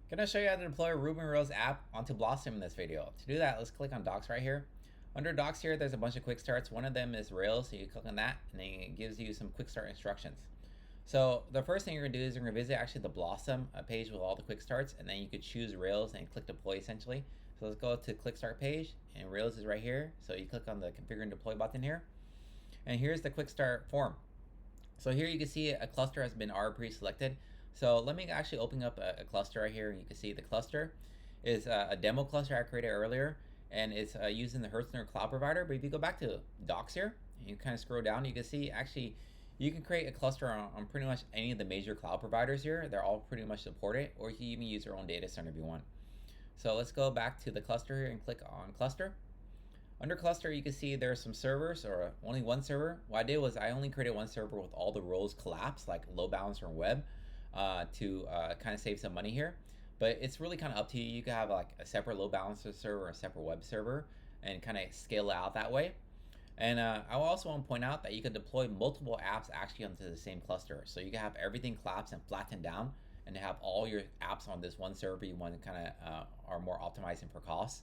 Gonna show you how to deploy a Ruby on Rails app onto Blossom in this video. To do that, let's click on Docs right here. Under Docs here, there's a bunch of quick starts. One of them is Rails, so you click on that, and then it gives you some quick start instructions. So the first thing you're gonna do is you're gonna visit actually the Blossom page with all the quick starts, and then you could choose Rails and click deploy essentially. So let's go to quick start page, and Rails is right here. So you click on the configure and deploy button here, and here's the quick start form. So here you can see a cluster has been already pre-selected. So let me actually open up a cluster right here, and you can see the cluster is a demo cluster I created earlier, and it's using the Heroku cloud provider. But if you go back to docs here, and you kind of scroll down, you can see actually you can create a cluster on pretty much any of the major cloud providers here. They're all pretty much supported, or you can even use your own data center if you want. So let's go back to the cluster here and click on cluster. Under cluster, you can see there's some servers or only one server. What I did was I only created one server with all the roles collapsed, like load balancer and web, to kind of save some money here. But it's really kind of up to you. You can have like a separate load balancer server, a separate web server, and kind of scale it out that way. And I also want to point out that you can deploy multiple apps actually onto the same cluster. So you can have everything collapsed and flattened down, and have all your apps on this one server you want to kind of are more optimizing for costs.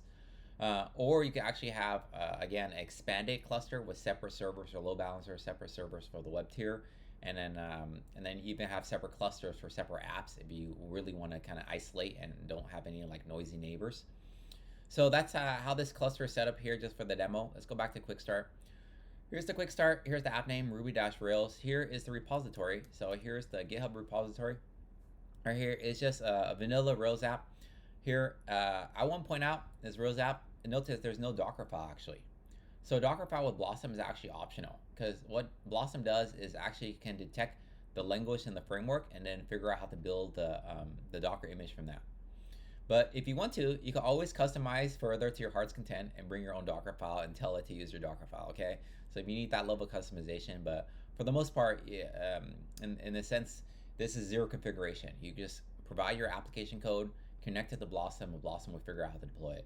Or you can actually have, again, an expanded cluster with separate servers or load balancers, separate servers for the web tier, and then you even have separate clusters for separate apps if you really want to kind of isolate and don't have any like noisy neighbors. So that's how this cluster is set up here just for the demo. Let's go back to quick start. Here's the quick start. Here's the app name, Ruby-Rails. Here is the repository. So here's the GitHub repository. Right here is just a vanilla Rails app. Here, I want to point out this Rails app, notice there's no Docker file actually. So Docker file with Blossom is actually optional, because what Blossom does is actually can detect the language and the framework and then figure out how to build the Docker image from that. But if you want to, you can always customize further to your heart's content and bring your own Docker file and tell it to use your Docker file, okay? So if you need that level of customization, but for the most part, in a sense, this is zero configuration. You just provide your application code, connect it to Blossom, and Blossom will figure out how to deploy it.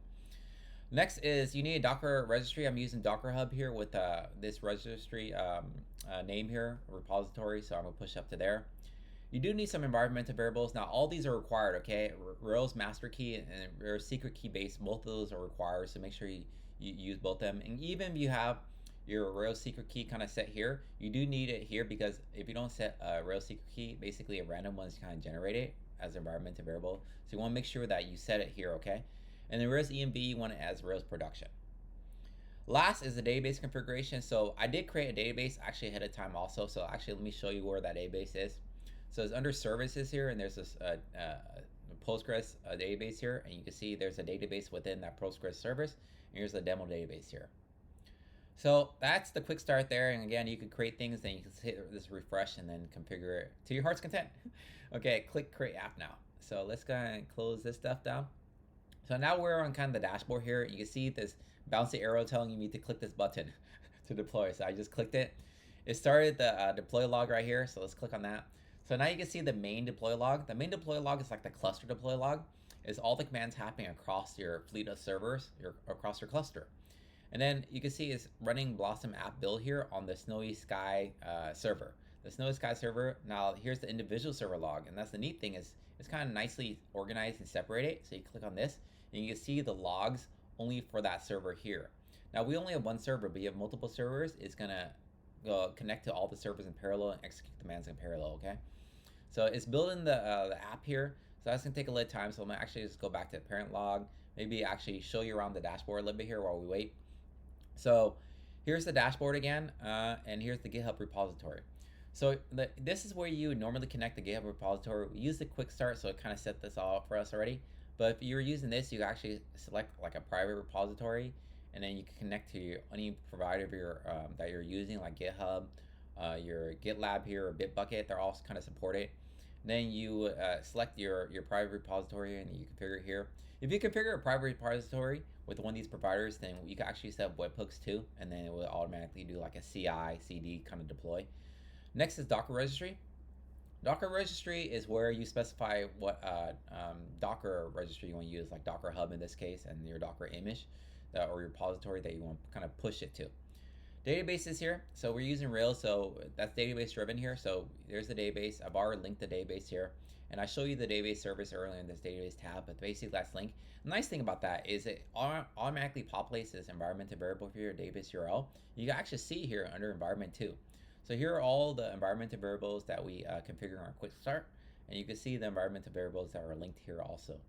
Next is you need a Docker registry. I'm using Docker Hub here with this registry name here, repository, so I'm gonna push up to there. You do need some environmental variables. Now, all these are required, okay? Rails master key and Rails secret key base, both of those are required, so make sure you use both of them. And even if you have your Rails secret key kind of set here, you do need it here, because if you don't set a Rails secret key, basically a random one is kind of generated as an environmental variable. So you want to make sure that you set it here, okay? And the Rails env, you want it as Rails production. Last is the database configuration. So I did create a database actually ahead of time also. So actually, let me show you where that database is. So it's under services here, and there's this Postgres database here, and you can see there's a database within that Postgres service, and here's the demo database here. So that's the quick start there, and again, you can create things, then you can hit this refresh and then configure it to your heart's content. Okay, click create app now. So let's go ahead and close this stuff down. So now we're on kind of the dashboard here. You can see this bouncy arrow telling you need to click this button to deploy. So I just clicked it. It started the deploy log right here. So let's click on that. So now you can see the main deploy log. The main deploy log is like the cluster deploy log. Is all the commands happening across your fleet of servers, across your cluster. And then you can see it's running Blossom app build here on the Snowy Sky server. The Snowy Sky server, now here's the individual server log. And that's the neat thing, is it's kind of nicely organized and separated. So you click on this and you can see the logs only for that server here. Now we only have one server, but you have multiple servers. It's gonna connect to all the servers in parallel and execute commands in parallel, okay? So it's building the app here. So that's gonna take a little time. So I'm gonna actually just go back to the parent log, maybe actually show you around the dashboard a little bit here while we wait. So here's the dashboard again, and here's the GitHub repository. So this is where you normally connect the GitHub repository. We use the quick start, so it kind of set this all up for us already. But if you're using this, you actually select like a private repository, and then you can connect to any provider of your, that you're using, like GitHub, your GitLab here, or Bitbucket. They're all kind of supported. Then you select your private repository, and you configure it here. If you configure a private repository with one of these providers, then you can actually set up webhooks too, and then it will automatically do like a CI, CD kind of deploy. Next is Docker registry. Docker registry is where you specify what Docker registry you want to use, like Docker Hub in this case, and your Docker image or your repository that you want to kind of push it to. Databases here. So we're using Rails, so that's database driven here. So there's the database. I've already linked the database here. And I show you the database service earlier in this database tab, but basically that's link. The nice thing about that is it automatically populates this environment variable for your database URL. You can actually see here under environment too. So here are all the environmental variables that we configure in our quick start, and you can see the environmental variables that are linked here also.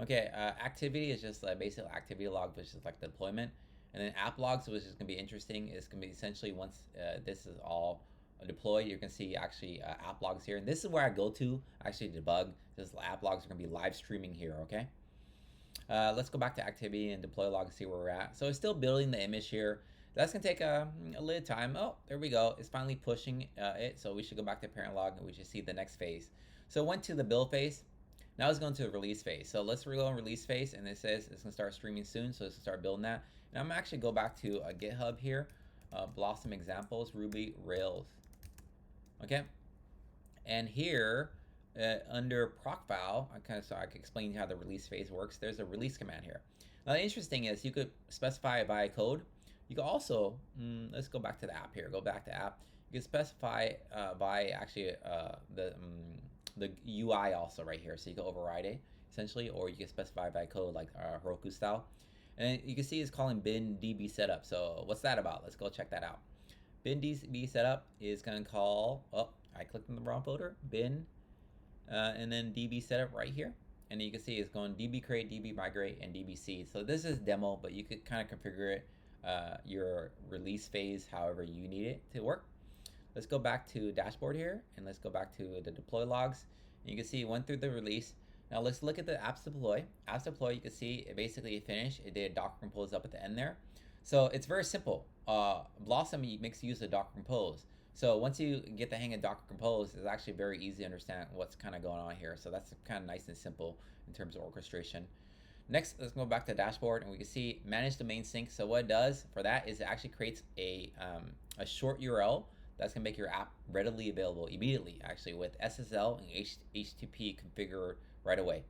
Okay, activity is just a basic activity log, which is like the deployment. And then app logs, which is going to be interesting, is going to be essentially once this is all deployed, you can see actually app logs here. And this is where I go to actually debug. This app logs are going to be live streaming here, okay? Let's go back to activity and deploy log and see where we're at. So it's still building the image here. That's going to take a little time. Oh, there we go. It's finally pushing it. So we should go back to parent log and we should see the next phase. So it went to the build phase. Now it's going to the release phase. So let's go in release phase, and it says it's going to start streaming soon. So it's going to start building that. And I'm actually go back to GitHub here, Blossom examples, Ruby, Rails. Okay. And here under proc file, so I can explain how the release phase works. There's a release command here. Now the interesting is you could specify it by code. You can also, let's go back to the app here. Go back to app. You can specify by actually the UI also right here. So you can override it essentially, or you can specify by code like Heroku style. And you can see it's calling bin db setup. So what's that about? Let's go check that out. Bin db setup is going to call, oh, I clicked in the wrong folder, bin, and then db setup right here. And you can see it's going db create, db migrate, and db seed. So this is demo, but you could kind of configure it your release phase however you need it to work. Let's go back to dashboard here, and let's go back to the deploy logs. And you can see it went through the release. Now let's look at the apps deploy. Apps deploy, you can see it basically finished. It did a Docker compose up at the end there. So it's very simple. Blossom makes use of Docker compose. So once you get the hang of Docker compose, it's actually very easy to understand what's kind of going on here. So that's kind of nice and simple in terms of orchestration. Next, let's go back to the dashboard, and we can see manage domain sync. So what it does for that is it actually creates a short URL that's gonna make your app readily available immediately, actually with SSL and HTTP configure right away.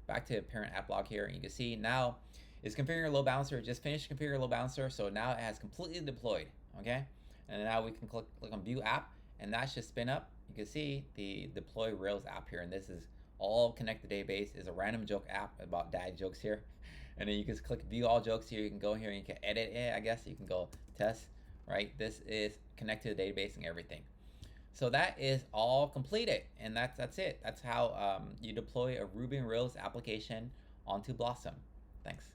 Back to parent app log here, and you can see now it's configuring a load balancer. It just finished configuring a load balancer, so now it has completely deployed. Okay, and now we can click on view app, and that should spin up. You can see the deploy Rails app here, and this is all connected database. Is a random joke app about dad jokes here, and then you can click view all jokes here. You can go here and you can edit it. I guess you can go test. Right, this is connected to the database and everything. So that is all completed, and that's it. That's how you deploy a Ruby and Rails application onto Blossom. Thanks.